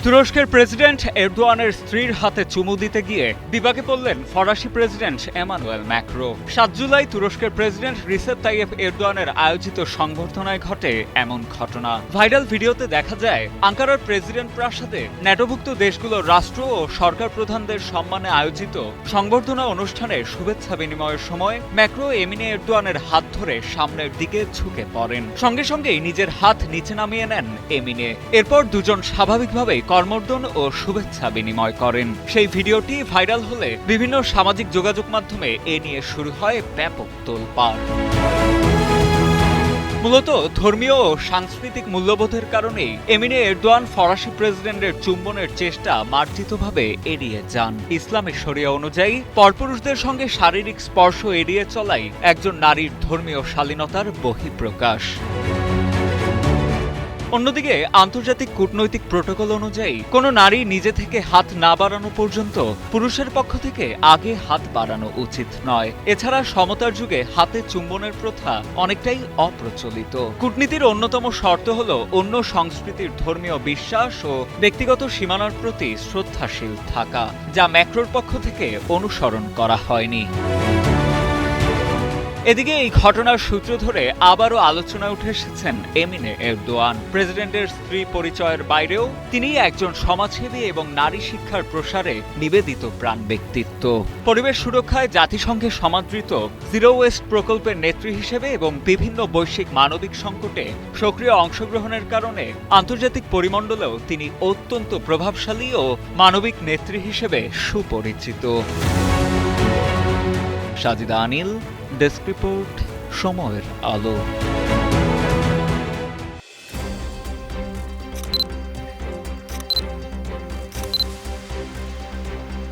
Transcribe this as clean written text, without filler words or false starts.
তুরস্কের প্রেসিডেন্ট এরদোয়ানের স্ত্রীর হাতে চুমু দিতে গিয়ে বিপাকে পড়লেন ফরাসি প্রেসিডেন্ট এমানুয়েল ম্যাক্রো। ৭ জুলাই তুরস্কের প্রেসিডেন্ট রিসেপ তাইয়েপ এরদোয়ানের আয়োজিত সংবর্ধনায় ঘটে এমন ঘটনা। ভাইরাল ভিডিওতে দেখা যায় আঙ্কারার প্রেসিডেন্ট প্রাসাদে ন্যাটোভুক্ত দেশগুলোর রাষ্ট্র ও সরকার প্রধানদের সম্মানে আয়োজিত সংবর্ধনা অনুষ্ঠানে শুভেচ্ছা বিনিময়ের সময় ম্যাক্রো এমিনে এরদোয়ানের হাত ধরে সামনের দিকে ঝুঁকে পড়েন। সঙ্গে সঙ্গেই নিজের হাত নিচে নামিয়ে নেন এমিনে। এরপর দুজন স্বাভাবিকভাবেই করমর্দন ও শুভেচ্ছা বিনিময় করেন। সেই ভিডিওটি ভাইরাল হলে বিভিন্ন সামাজিক যোগাযোগ মাধ্যমে এ নিয়ে শুরু হয় ব্যাপক তোলপাড়। মূলত ধর্মীয় ও সাংস্কৃতিক মূল্যবোধের কারণেই এমিনে এরদোয়ান ফরাসি প্রেসিডেন্টের চুম্বনের চেষ্টা মার্জিতভাবে এড়িয়ে যান। ইসলামী শরিয়া অনুযায়ী পরপুরুষদের সঙ্গে শারীরিক স্পর্শ এড়িয়ে চলাই একজন নারীর ধর্মীয় শালীনতার বহিঃপ্রকাশ। অন্যদিকে আন্তর্জাতিক কূটনৈতিক প্রটোকল অনুযায়ী কোনো নারী নিজে থেকে হাত না বাড়ানো পর্যন্ত পুরুষের পক্ষ থেকে আগে হাত বাড়ানো উচিত নয়। এছাড়া সমতার যুগে হাতে চুম্বনের প্রথা অনেকটাই অপ্রচলিত। কূটনীতির অন্যতম শর্ত হল অন্য সংস্কৃতির ধর্মীয় বিশ্বাস ও ব্যক্তিগত সীমানার প্রতি শ্রদ্ধাশীল থাকা, যা ম্যাক্রোর পক্ষ থেকে অনুসরণ করা হয়নি। এদিকে এই ঘটনার সূত্র ধরে আবারও আলোচনায় উঠে এসেছেন এমিনে এরদোয়ান। প্রেসিডেন্টের স্ত্রী পরিচয়ের বাইরেও তিনি একজন সমাজসেবী এবং নারী শিক্ষার প্রসারে নিবেদিত প্রাণ ব্যক্তিত্ব। পরিবেশ সুরক্ষায় জাতিসংঘে সমাদৃত জিরো ওয়েস্ট প্রকল্পের নেত্রী হিসেবে এবং বিভিন্ন বৈশ্বিক মানবিক সংকটে সক্রিয় অংশগ্রহণের কারণে আন্তর্জাতিক পরিমণ্ডলেও তিনি অত্যন্ত প্রভাবশালী ও মানবিক নেত্রী হিসেবে সুপরিচিত। সাজিদা আনিল, ডেস্ক রিপোর্ট, সময়ের আলো।